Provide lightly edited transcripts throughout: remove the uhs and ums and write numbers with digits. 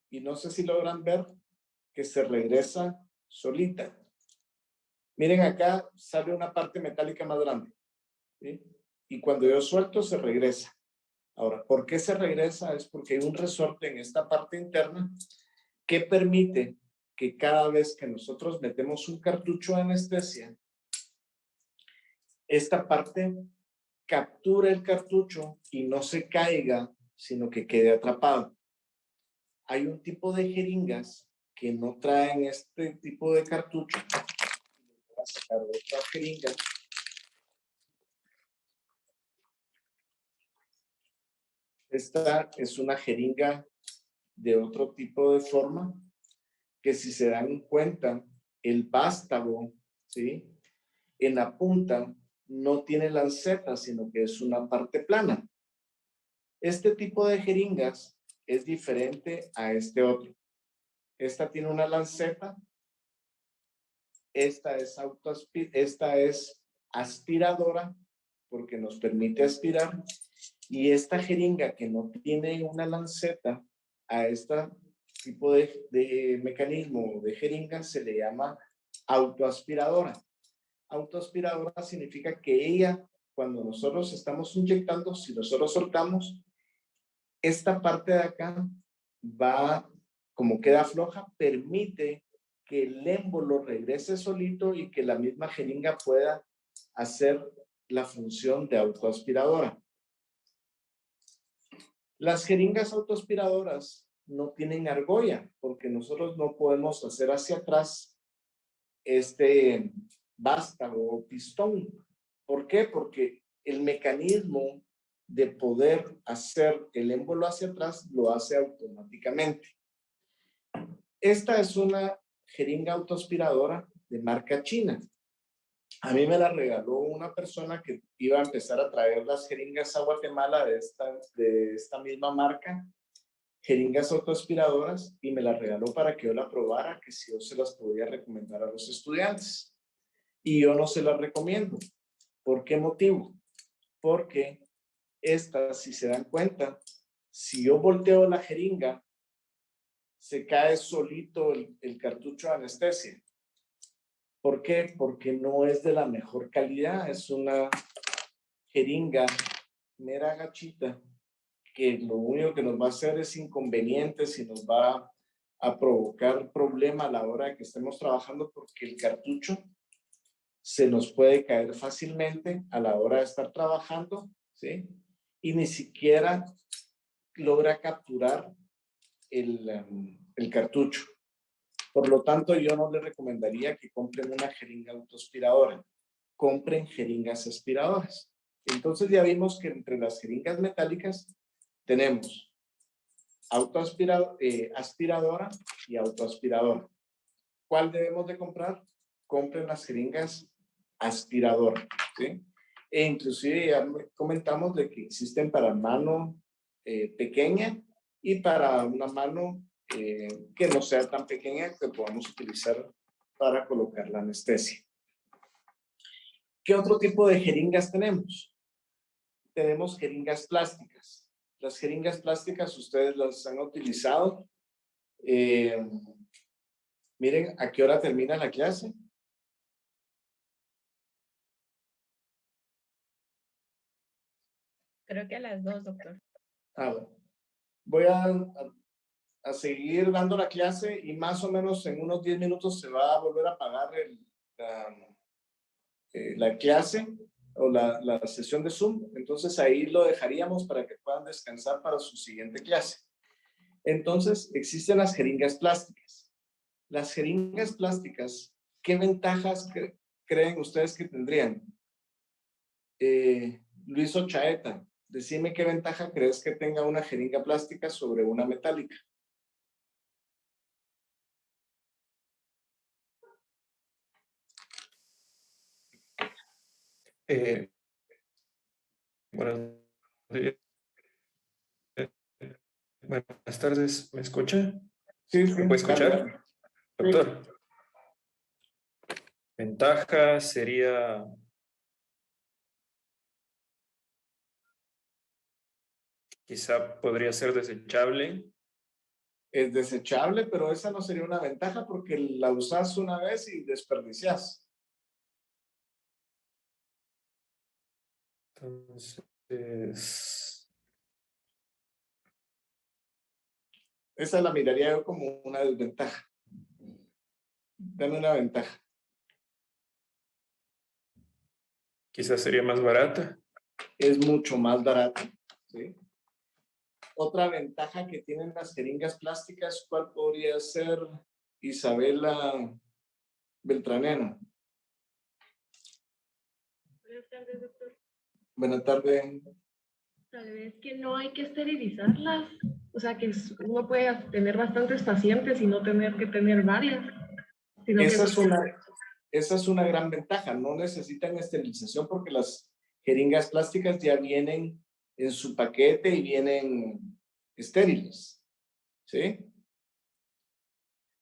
y no sé si logran ver que se regresa solita. Miren, acá sale una parte metálica más grande, ¿sí? Y cuando yo suelto, se regresa. Ahora, ¿por qué se regresa? Es porque hay un resorte en esta parte interna que permite que cada vez que nosotros metemos un cartucho de anestesia, esta parte captura el cartucho y no se caiga, sino que quede atrapado. Hay un tipo de jeringas que no traen este tipo de cartucho. Voy a sacar otra jeringa. Esta es una jeringa de otro tipo de forma, que si se dan cuenta, el vástago, ¿sí? En la punta no tiene lanceta, sino que es una parte plana. Este tipo de jeringas es diferente a este otro. Esta tiene una lanceta, esta es aspiradora, porque nos permite aspirar, y esta jeringa que no tiene una lanceta, a este tipo de mecanismo de jeringa se le llama autoaspiradora. Autoaspiradora significa que ella, cuando nosotros estamos inyectando, si nosotros soltamos, esta parte de acá va, como queda floja, permite que el émbolo regrese solito y que la misma jeringa pueda hacer la función de autoaspiradora. Las jeringas autoaspiradoras no tienen argolla porque nosotros no podemos hacer hacia atrás este vástago o pistón. ¿Por qué? Porque el mecanismo de poder hacer el émbolo hacia atrás lo hace automáticamente. Esta es una jeringa autoaspiradora de marca china. A mí me la regaló una persona que iba a empezar a traer las jeringas a Guatemala de esta misma marca, jeringas autoaspiradoras, y me la regaló para que yo la probara, que si yo se las podía recomendar a los estudiantes. Y yo no se las recomiendo. ¿Por qué motivo? Porque esta, si se dan cuenta, si yo volteo la jeringa, se cae solito el cartucho de anestesia. ¿Por qué? Porque no es de la mejor calidad. Es una jeringa mera gachita que lo único que nos va a hacer es inconvenientes y nos va a provocar problema a la hora de que estemos trabajando, porque el cartucho se nos puede caer fácilmente a la hora de estar trabajando, ¿sí? Y ni siquiera logra capturar el cartucho. Por lo tanto, yo no les recomendaría que compren una jeringa autoaspiradora. Compren jeringas aspiradoras. Entonces ya vimos que entre las jeringas metálicas tenemos aspiradora y autoaspiradora. ¿Cuál debemos de comprar? Compren las jeringas aspiradora, ¿sí? E inclusive ya comentamos de que existen para mano pequeña y para una mano que no sea tan pequeña, que podamos utilizar para colocar la anestesia. ¿Qué otro tipo de jeringas tenemos? Tenemos jeringas plásticas. Las jeringas plásticas ustedes las han utilizado. Miren, ¿a qué hora termina la clase? Creo que a las 2, doctor. Bueno. Voy a seguir dando la clase y más o menos en unos 10 minutos se va a volver a apagar la clase o la sesión de Zoom. Entonces ahí lo dejaríamos para que puedan descansar para su siguiente clase. Entonces existen las jeringas plásticas. Las jeringas plásticas, ¿qué ventajas creen ustedes que tendrían? Luis Ochaeta, decime qué ventaja crees que tenga una jeringa plástica sobre una metálica. Buenos días. Buenas tardes, ¿me escucha? Sí, sí. ¿Me puede escuchar? Dale, dale. Doctor. Ventaja sería quizá podría ser desechable Es desechable, pero esa no sería una ventaja porque la usas una vez y desperdicias. Entonces, Esa la miraría yo como una desventaja. Dame una ventaja. quizás sería más barata. Es mucho más barato, ¿sí? Otra ventaja que tienen las jeringas plásticas, ¿cuál podría ser, Isabela Beltranena? Buenas tardes, doctor. Buenas tardes. Tal vez que no hay que esterilizarlas. O sea, que uno puede tener bastantes pacientes y no tener que tener varias. Sino Esa que esa es una gran ventaja. No necesitan esterilización porque las jeringas plásticas ya vienen en su paquete y vienen estériles, ¿sí?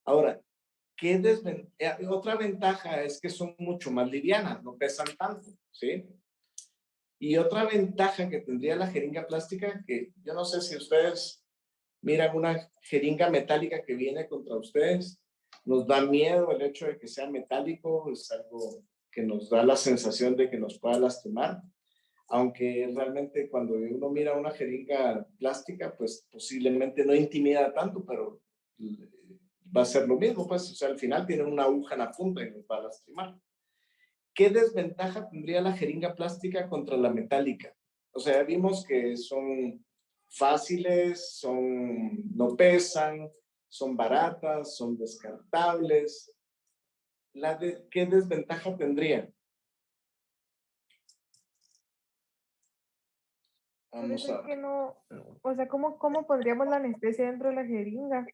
Ahora, otra ventaja es que son mucho más livianas, no pesan tanto, ¿sí? Y otra ventaja que tendría la jeringa plástica, que yo no sé si ustedes miran una jeringa metálica que viene contra ustedes, nos da miedo el hecho de que sea metálico, es algo que nos da la sensación de que nos pueda lastimar, aunque realmente cuando uno mira una jeringa plástica, pues posiblemente no intimida tanto, pero va a ser lo mismo, pues, o sea, al final tiene una aguja en la punta y nos va a lastimar. ¿Qué desventaja tendría la jeringa plástica contra la metálica? O sea, vimos que son fáciles, no pesan, son baratas, son descartables. ¿Qué desventaja tendría? Pero Vamos es a ver. que no, o sea, ¿cómo pondríamos la anestesia dentro de la jeringa?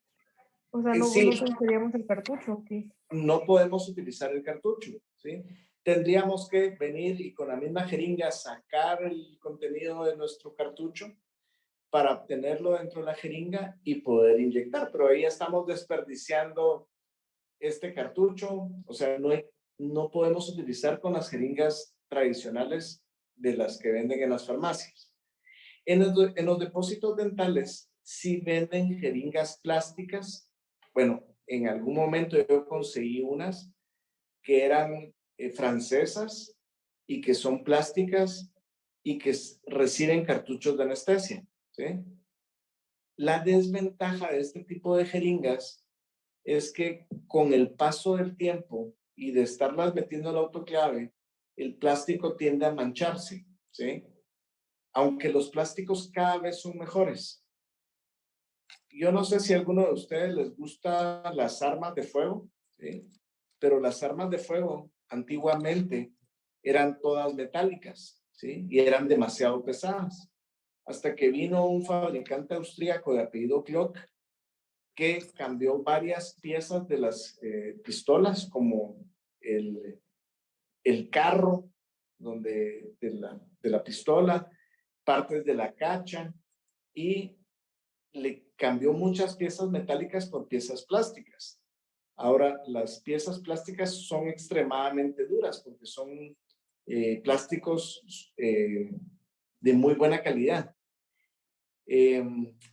O sea, no Sí, utilizaríamos el cartucho, ¿ok? no podemos utilizar el cartucho, ¿sí? Tendríamos que venir y con la misma jeringa sacar el contenido de nuestro cartucho para obtenerlo dentro de la jeringa y poder inyectar, pero ahí estamos desperdiciando este cartucho, o sea, no podemos utilizar con las jeringas tradicionales de las que venden en las farmacias. En los depósitos dentales sí venden jeringas plásticas. Bueno, en algún momento yo conseguí unas que eran francesas y que son plásticas y que reciben cartuchos de anestesia, ¿sí? La desventaja de este tipo de jeringas es que con el paso del tiempo y de estarlas metiendo al autoclave, el plástico tiende a mancharse, ¿sí? Aunque los plásticos cada vez son mejores. Yo no sé si a alguno de ustedes les gustan las armas de fuego, ¿sí? Pero las armas de fuego antiguamente eran todas metálicas, ¿sí? Y eran demasiado pesadas. Hasta que vino un fabricante austríaco de apellido Glock que cambió varias piezas de las pistolas, como el carro de la pistola, partes de la cacha, y le cambió muchas piezas metálicas por piezas plásticas. Ahora, las piezas plásticas son extremadamente duras porque son plásticos de muy buena calidad. Eh,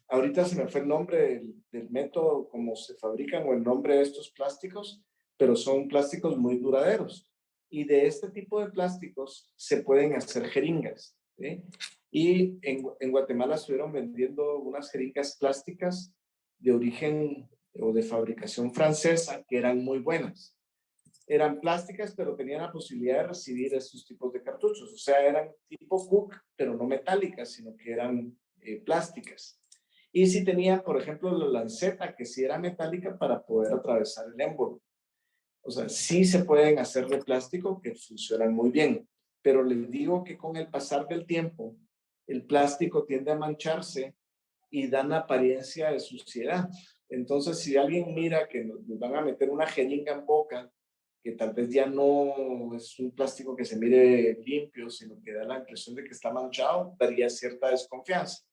Ahorita se me fue el nombre del método, como se fabrican o el nombre de estos plásticos, pero son plásticos muy duraderos. Y de este tipo de plásticos se pueden hacer jeringas, ¿sí? Y en Guatemala estuvieron vendiendo unas jeringas plásticas de origen o de fabricación francesa que eran muy buenas. Eran plásticas, pero tenían la posibilidad de recibir estos tipos de cartuchos. O sea, eran tipo Cook, pero no metálicas, sino que eran plásticas. Y si tenían, por ejemplo, la lanceta, que sí era metálica para poder atravesar el émbolo. O sea, sí se pueden hacer de plástico que funcionan muy bien. Pero les digo que con el pasar del tiempo, el plástico tiende a mancharse y dan apariencia de suciedad. Entonces, si alguien mira que nos van a meter una jeringa en boca, que tal vez ya no es un plástico que se mire limpio, sino que da la impresión de que está manchado, daría cierta desconfianza.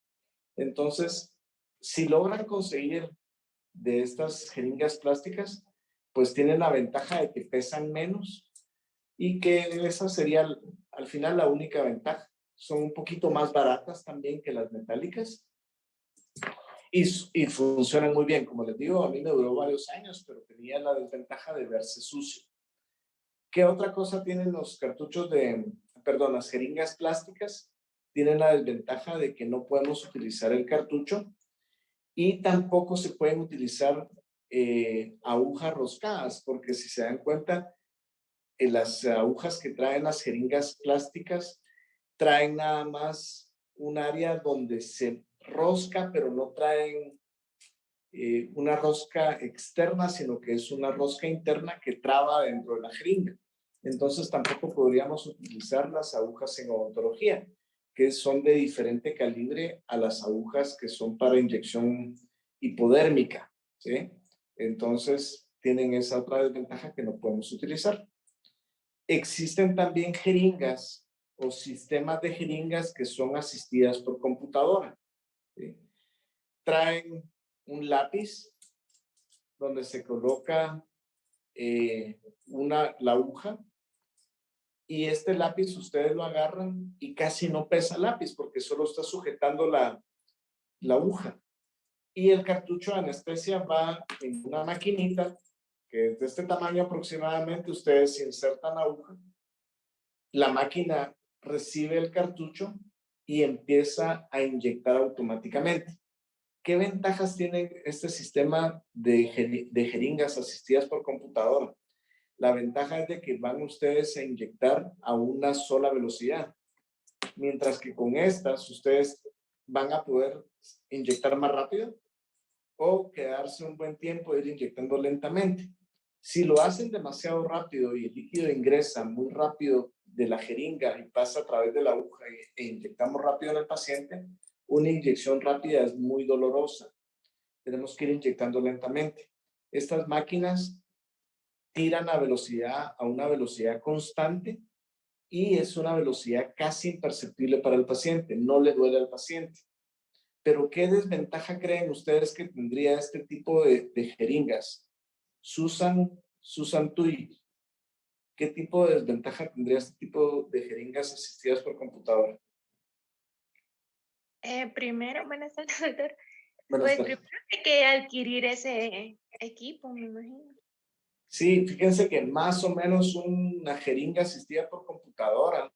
Entonces, si logran conseguir de estas jeringas plásticas, pues tienen la ventaja de que pesan menos y que esa sería al final la única ventaja. Son un poquito más baratas también que las metálicas y funcionan muy bien. Como les digo, a mí me duró varios años, pero tenía la desventaja de verse sucio. ¿Qué otra cosa tienen los cartuchos las jeringas plásticas? Tienen la desventaja de que no podemos utilizar el cartucho y tampoco se pueden utilizar agujas roscadas, porque si se dan cuenta, las agujas que traen las jeringas plásticas traen nada más un área donde se rosca, pero no traen una rosca externa, sino que es una rosca interna que traba dentro de la jeringa. Entonces tampoco podríamos utilizar las agujas en odontología, que son de diferente calibre a las agujas que son para inyección hipodérmica, ¿sí? Entonces tienen esa otra desventaja que no podemos utilizar. Existen también jeringas o sistemas de jeringas que son asistidas por computadora, ¿sí? Traen un lápiz donde se coloca la aguja y este lápiz ustedes lo agarran y casi no pesa el lápiz porque solo está sujetando la aguja. Y el cartucho de anestesia va en una maquinita que es de este tamaño aproximadamente. Ustedes insertan la aguja, la máquina recibe el cartucho y empieza a inyectar automáticamente. ¿Qué ventajas tiene este sistema de jeringas asistidas por computadora? La ventaja es de que van ustedes a inyectar a una sola velocidad, mientras que con estas ustedes van a poder inyectar más rápido o quedarse un buen tiempo e ir inyectando lentamente. Si lo hacen demasiado rápido y el líquido ingresa muy rápido de la jeringa y pasa a través de la aguja e inyectamos rápido en el paciente, una inyección rápida es muy dolorosa. Tenemos que ir inyectando lentamente. Estas máquinas tiran a una velocidad constante y es una velocidad casi imperceptible para el paciente, no le duele al paciente. Pero ¿qué desventaja creen ustedes que tendría este tipo de jeringas? Susan Tui, ¿qué tipo de desventaja tendría este tipo de jeringas asistidas por computadora? Primero, buenas tardes, doctor. Buenas Pues tardes. primero hay que adquirir ese equipo, me imagino. Sí, fíjense que más o menos una jeringa asistida por computadora